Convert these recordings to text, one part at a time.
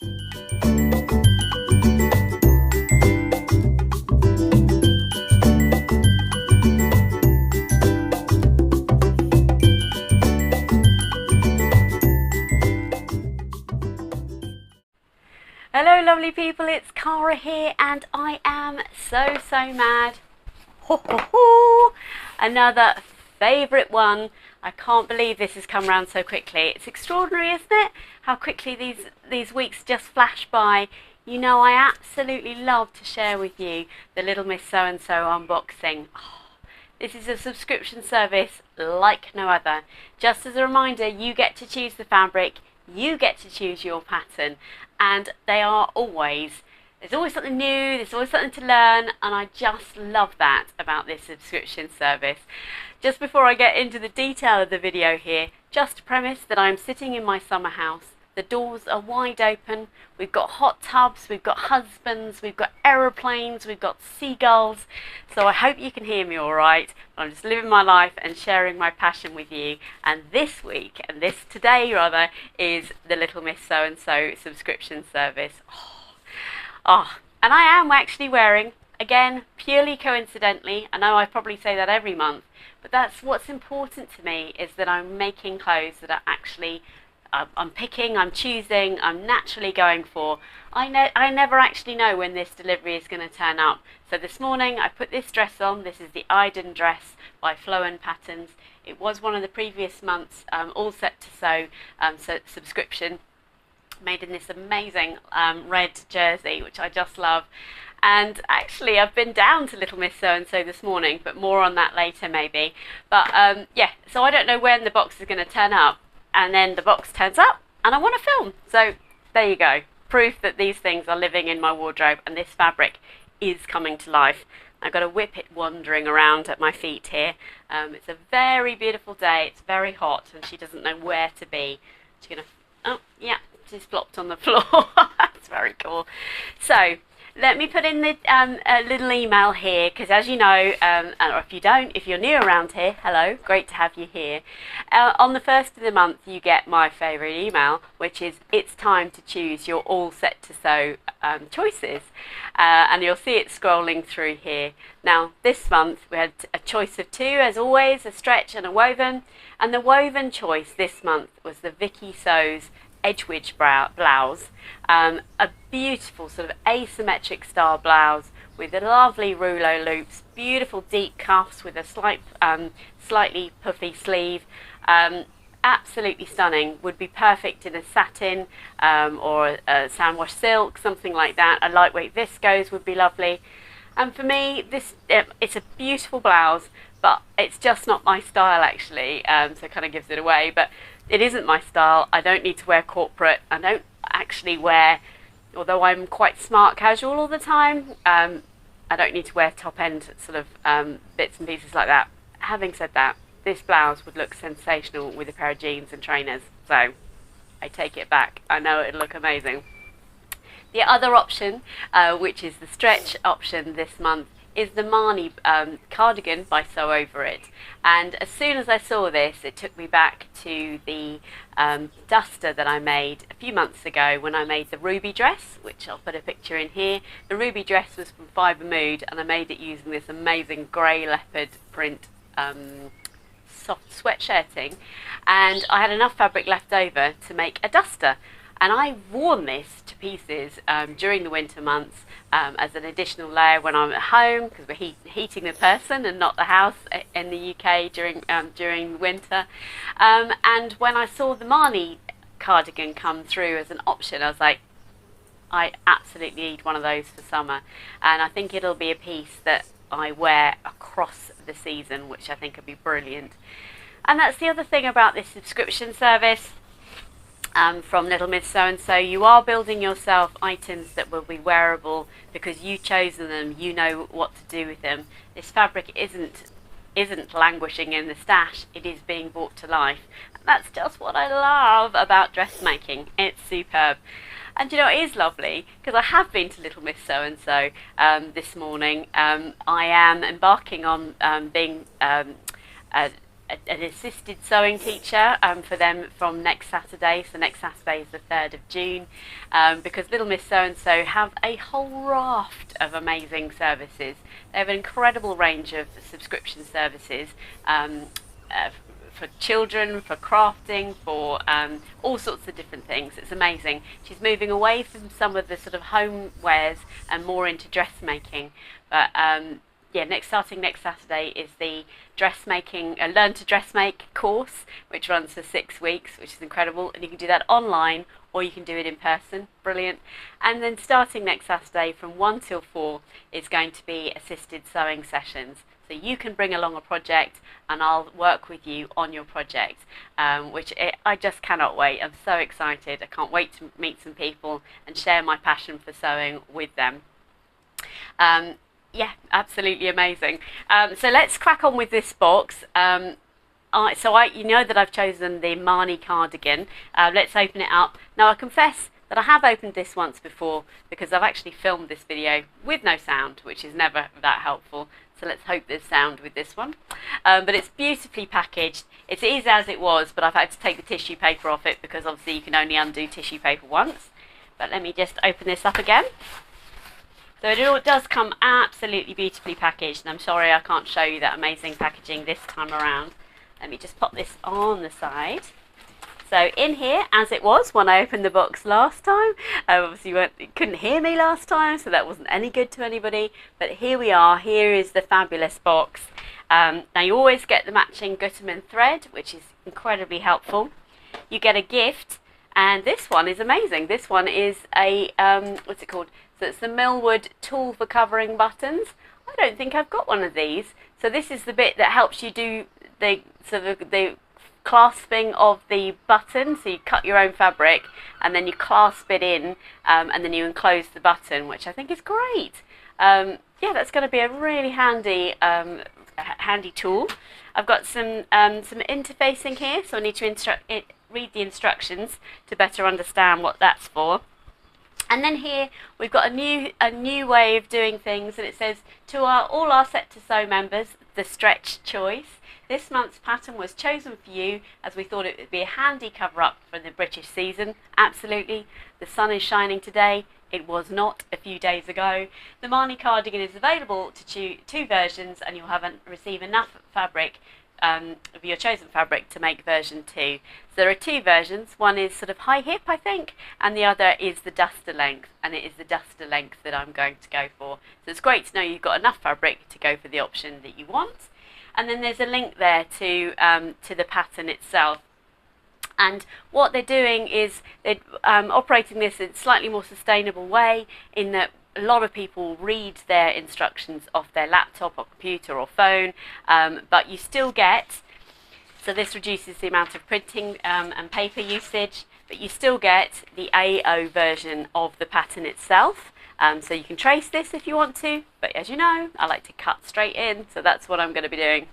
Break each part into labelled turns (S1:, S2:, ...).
S1: Hello lovely people, it's Cara here and I am so mad. Ho ho ho! Another favourite one. I can't believe this has come around so quickly. It's extraordinary, isn't it? How quickly these weeks just flash by. You know, I absolutely love to share with you the Little Miss So-and-so unboxing. This is a subscription service like no other. Just as a reminder, you get to choose the fabric, you get to choose your pattern, and there's always something new, there's always something to learn, and I just love that about this subscription service. Just before I get into the detail of the video here, just a premise that I'm sitting in my summer house. The doors are wide open, we've got hot tubs, we've got husbands, we've got aeroplanes, we've got seagulls, so I hope you can hear me all right. I'm just living my life and sharing my passion with you, and this week, and today rather, is the Little Miss So-and-so subscription service. And I am actually wearing, again, purely coincidentally, I know I probably say that every month, but that's what's important to me, is that I'm making clothes that are actually I'm picking, I'm choosing, I'm naturally going for. I never actually know when this delivery is going to turn up. So this morning I put this dress on. This is the Iden dress by Flow & Patterns. It was one of the previous months all set to sew subscription. Made in this amazing red jersey, which I just love. And actually I've been down to Little Miss So-and-so this morning, but more on that later maybe. But yeah, so I don't know when the box is going to turn up. And then the box turns up and I want to film. So there you go. Proof that these things are living in my wardrobe and this fabric is coming to life. I've got a whippet wandering around at my feet here. It's a very beautiful day. It's very hot and she doesn't know where to be. She's going to... Oh, yeah, she's flopped on the floor. That's very cool. So... let me put in the a little email here, because as you know, or if you don't, if you're new around here, hello, great to have you here. On the first of the month, you get my favourite email, which is it's time to choose your all set to sew choices. And you'll see it scrolling through here. Now, this month, we had a choice of two, as always, a stretch and a woven. And the woven choice this month was the Viki Sews Edwige blouse, a beautiful sort of asymmetric style blouse with the lovely rouleau loops, beautiful deep cuffs with a slightly puffy sleeve, absolutely stunning. Would be perfect in a satin or a sandwash silk, something like that. A lightweight viscose would be lovely. And for me, it's a beautiful blouse, but it's just not my style actually, so it kind of gives it away. But it isn't my style. I don't need to wear corporate. I don't actually wear, although I'm quite smart casual all the time, I don't need to wear top end sort of bits and pieces like that. Having said that, this blouse would look sensational with a pair of jeans and trainers, so I take it back. I know it'll look amazing. The other option, which is the stretch option this month, is the Marni cardigan by Sew Over It. And as soon as I saw this, it took me back to the duster that I made a few months ago when I made the ruby dress, which I'll put a picture in here. The ruby dress was from Fibre Mood, and I made it using this amazing grey leopard print soft sweatshirting, and I had enough fabric left over to make a duster. And I've worn this to pieces during the winter months as an additional layer when I'm at home, because we're heating the person and not the house in the UK during winter. And when I saw the Marni cardigan come through as an option, I was like, I absolutely need one of those for summer. And I think it'll be a piece that I wear across the season, which I think would be brilliant. And that's the other thing about this subscription service. From Little Miss So-and-so, you are building yourself items that will be wearable because you've chosen them, you know what to do with them. This fabric isn't languishing in the stash, it is being brought to life. And that's just what I love about dressmaking. It's superb. And you know, it is lovely because I have been to Little Miss So-and-so this morning. I am embarking on being an assisted sewing teacher for them from next Saturday. So next Saturday is the 3rd of June, because Little Miss So-and-so have a whole raft of amazing services. They have an incredible range of subscription services for children, for crafting, for all sorts of different things. It's amazing. She's moving away from some of the sort of homewares and more into dressmaking. But yeah, starting next Saturday is the dressmaking, Learn to Dressmake course, which runs for 6 weeks, which is incredible. And you can do that online or you can do it in person. Brilliant. And then starting next Saturday from 1 till 4 is going to be assisted sewing sessions. So you can bring along a project and I'll work with you on your project, I just cannot wait. I'm so excited. I can't wait to meet some people and share my passion for sewing with them. Yeah, absolutely amazing. So let's crack on with this box. You know that I've chosen the Marni cardigan. Let's open it up. Now I confess that I have opened this once before because I've actually filmed this video with no sound, which is never that helpful. So let's hope there's sound with this one. But it's beautifully packaged. It is as it was, but I've had to take the tissue paper off it because obviously you can only undo tissue paper once. But let me just open this up again. So it does come absolutely beautifully packaged, and I'm sorry I can't show you that amazing packaging this time around. Let me just pop this on the side. So in here, as it was when I opened the box last time, obviously you couldn't hear me last time, so that wasn't any good to anybody. But here we are. Here is the fabulous box. Now you always get the matching Gutermann thread, which is incredibly helpful. You get a gift, and this one is amazing. This one is a what's it called? So it's the Millwood tool for covering buttons. I don't think I've got one of these. So this is the bit that helps you do the clasping of the button. So you cut your own fabric and then you clasp it in, and then you enclose the button, which I think is great. Yeah, that's going to be a really handy handy tool. I've got some interfacing here, so I need to read the instructions to better understand what that's for. And then here we've got a new way of doing things, and it says to all our Set to Sew members, the stretch choice. This month's pattern was chosen for you as we thought it would be a handy cover-up for the British season. Absolutely. The sun is shining today. It was not a few days ago. The Marni cardigan is available to two versions, and you'll receive enough fabric of your chosen fabric to make version 2. So there are 2 versions. One is sort of high hip, I think, and the other is the duster length, and it is the duster length that I'm going to go for. So it's great to know you've got enough fabric to go for the option that you want. And then there's a link there to the pattern itself. And what they're doing is they're operating this in a slightly more sustainable way, in that a lot of people read their instructions off their laptop or computer or phone, but you still get, so this reduces the amount of printing and paper usage, but you still get the AO version of the pattern itself. So you can trace this if you want to, but as you know, I like to cut straight in, so that's what I'm going to be doing,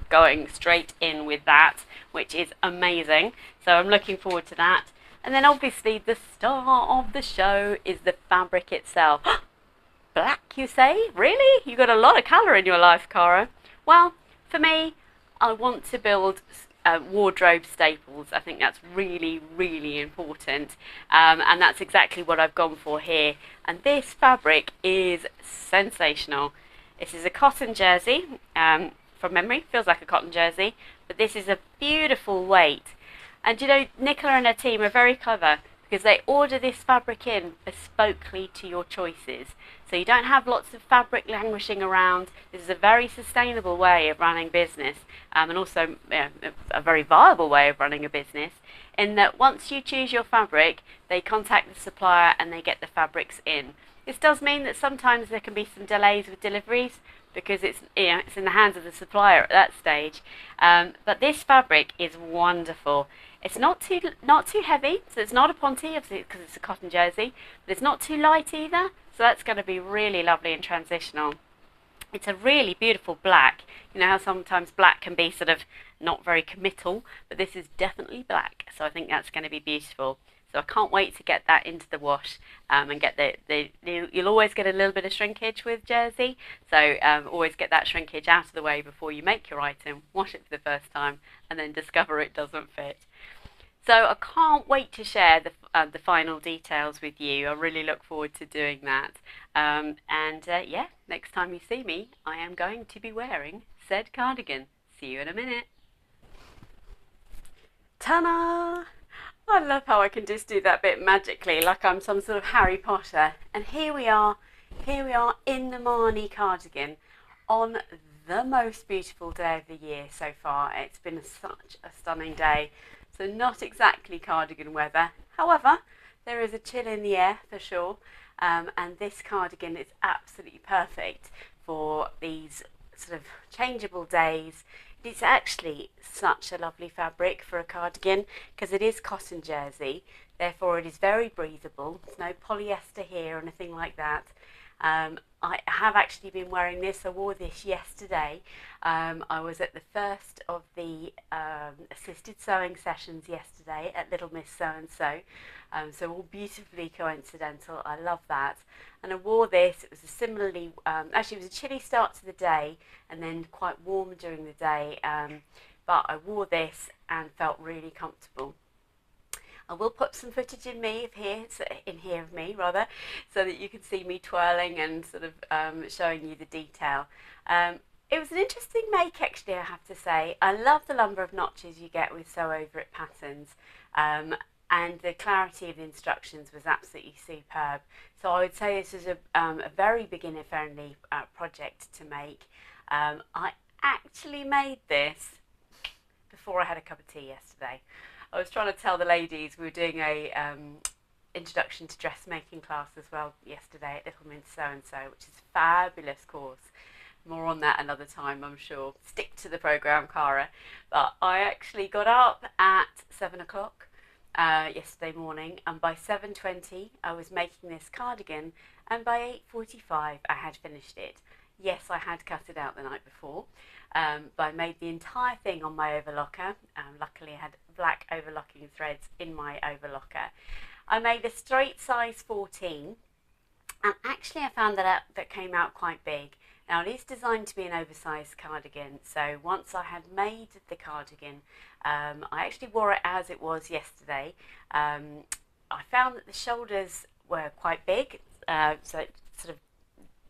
S1: going straight in with that, which is amazing. So I'm looking forward to that. And then obviously the star of the show is the fabric itself. Black, you say? Really? You got a lot of colour in your life, Cara. Well, for me, I want to build wardrobe staples. I think that's really, really important. And that's exactly what I've gone for here. And this fabric is sensational. This is a cotton jersey. From memory, feels like a cotton jersey. But this is a beautiful weight. And you know, Nicola and her team are very clever because they order this fabric in bespokely to your choices. So you don't have lots of fabric languishing around. This is a very sustainable way of running business, and also a very viable way of running a business, in that once you choose your fabric, they contact the supplier and they get the fabrics in. This does mean that sometimes there can be some delays with deliveries because it's in the hands of the supplier at that stage. But this fabric is wonderful. It's not too heavy, so it's not a ponte, obviously, because it's a cotton jersey, but it's not too light either, so that's going to be really lovely and transitional. It's a really beautiful black. You know how sometimes black can be sort of not very committal, but this is definitely black, so I think that's going to be beautiful. So I can't wait to get that into the wash and get you'll always get a little bit of shrinkage with jersey. So always get that shrinkage out of the way before you make your item, wash it for the first time, and then discover it doesn't fit. So I can't wait to share the final details with you. I really look forward to doing that. Yeah, next time you see me, I am going to be wearing said cardigan. See you in a minute. Ta-da! I love how I can just do that bit magically, like I'm some sort of Harry Potter. And here we are in the Marni cardigan on the most beautiful day of the year so far. It's been such a stunning day. So not exactly cardigan weather. However, there is a chill in the air for sure. And this cardigan is absolutely perfect for these sort of changeable days. It's actually such a lovely fabric for a cardigan because it is cotton jersey. Therefore, it is very breathable. There's no polyester here or anything like that. I have actually been wearing this. I wore this yesterday. I was at the first of the assisted sewing sessions yesterday at Little Miss So-and-so. So all beautifully coincidental. I love that. And I wore this. It was a similarly, actually it was a chilly start to the day and then quite warm during the day. But I wore this and felt really comfortable. I will put some footage in here of me rather, so that you can see me twirling and sort of showing you the detail. It was an interesting make actually, I have to say. I love the number of notches you get with sew over it patterns, and the clarity of the instructions was absolutely superb. So I would say this is a very beginner friendly project to make. I actually made this before I had a cup of tea yesterday. I was trying to tell the ladies, we were doing a introduction to dressmaking class as well yesterday at Little Miss So-and-so, which is a fabulous course. More on that another time, I'm sure. Stick to the programme, Cara. But I actually got up at 7 o'clock yesterday morning, and by 7:20 I was making this cardigan, and by 8:45 I had finished it. Yes, I had cut it out the night before, but I made the entire thing on my overlocker. Luckily I had black overlocking threads in my overlocker. I made a straight size 14, and actually I found that came out quite big. Now it is designed to be an oversized cardigan, so once I had made the cardigan, I actually wore it as it was yesterday. I found that the shoulders were quite big, so it sort of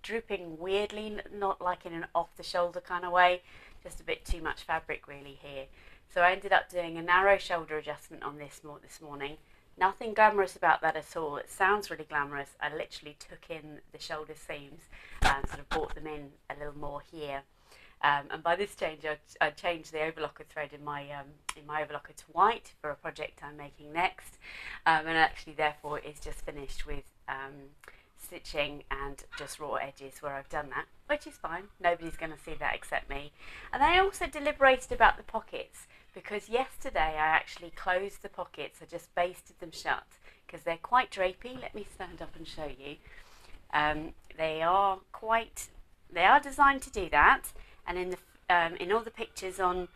S1: drooping weirdly, not like in an off-the-shoulder kind of way, just a bit too much fabric really here. So I ended up doing a narrow shoulder adjustment on this morning. Nothing glamorous about that at all. It sounds really glamorous. I literally took in the shoulder seams and sort of brought them in a little more here. And by this change, I changed the overlocker thread in my overlocker to white for a project I'm making next. And actually, therefore, it's just finished with stitching and just raw edges where I've done that, which is fine. Nobody's going to see that except me. And I also deliberated about the pockets, because yesterday I actually closed the pockets. I just basted them shut because they're quite drapey. Let me stand up and show you. They are designed to do that. And in all the pictures online,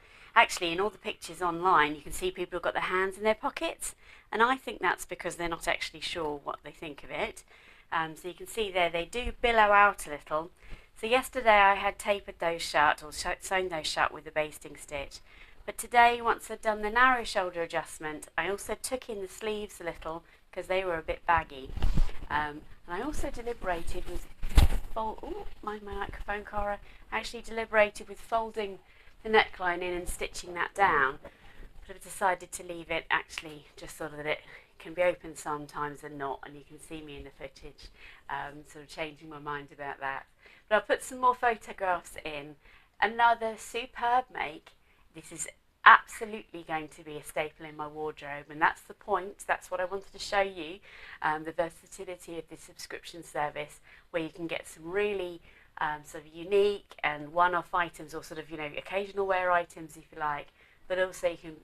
S1: you can see people have got their hands in their pockets, and I think that's because they're not actually sure what they think of it. So you can see there they do billow out a little. So yesterday I had tapered those shut, or sewn those shut with the basting stitch. But today, once I'd done the narrow shoulder adjustment, I also took in the sleeves a little because they were a bit baggy. And I also deliberated with my microphone, Cara. I actually deliberated with folding the neckline in and stitching that down. But I've decided to leave it actually just so that it can be open sometimes and not, and you can see me in the footage, sort of changing my mind about that. But I'll put some more photographs in. Another superb make. This is absolutely going to be a staple in my wardrobe, and that's the point. That's what I wanted to show you, the versatility of this subscription service, where you can get some really sort of unique and one-off items, or sort of, you know, occasional wear items if you like, but also you can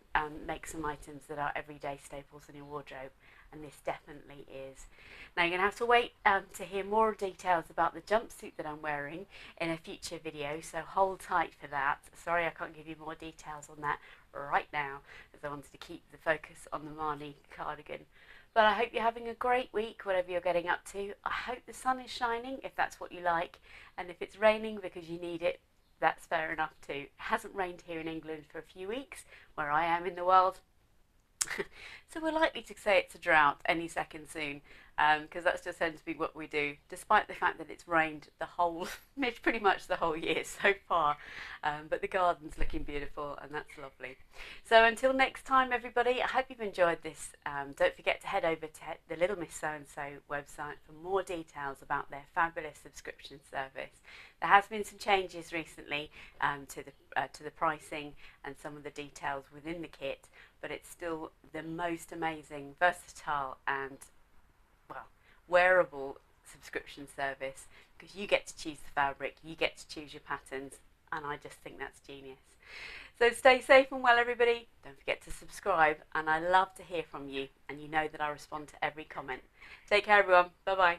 S1: make some items that are everyday staples in your wardrobe, and this definitely is. Now you're going to have to wait to hear more details about the jumpsuit that I'm wearing in a future video, so hold tight for that. Sorry I can't give you more details on that right now, as I wanted to keep the focus on the Marni cardigan. But I hope you're having a great week, whatever you're getting up to. I hope the sun is shining, if that's what you like. And if it's raining because you need it, that's fair enough too. It hasn't rained here in England for a few weeks, where I am in the world. So we're likely to say it's a drought any second soon, because that's just tends to be what we do, despite the fact that it's rained the whole, pretty much the whole year so far. But the garden's looking beautiful, and that's lovely. So until next time, everybody, I hope you've enjoyed this. Don't forget to head over to the Little Miss So and So website for more details about their fabulous subscription service. There has been some changes recently to the pricing and some of the details within the kit, but it's still the most amazing, versatile and, well, wearable subscription service, because you get to choose the fabric, you get to choose your patterns, and I just think that's genius. So stay safe and well, everybody. Don't forget to subscribe, and I love to hear from you, and you know that I respond to every comment. Take care, everyone. Bye-bye.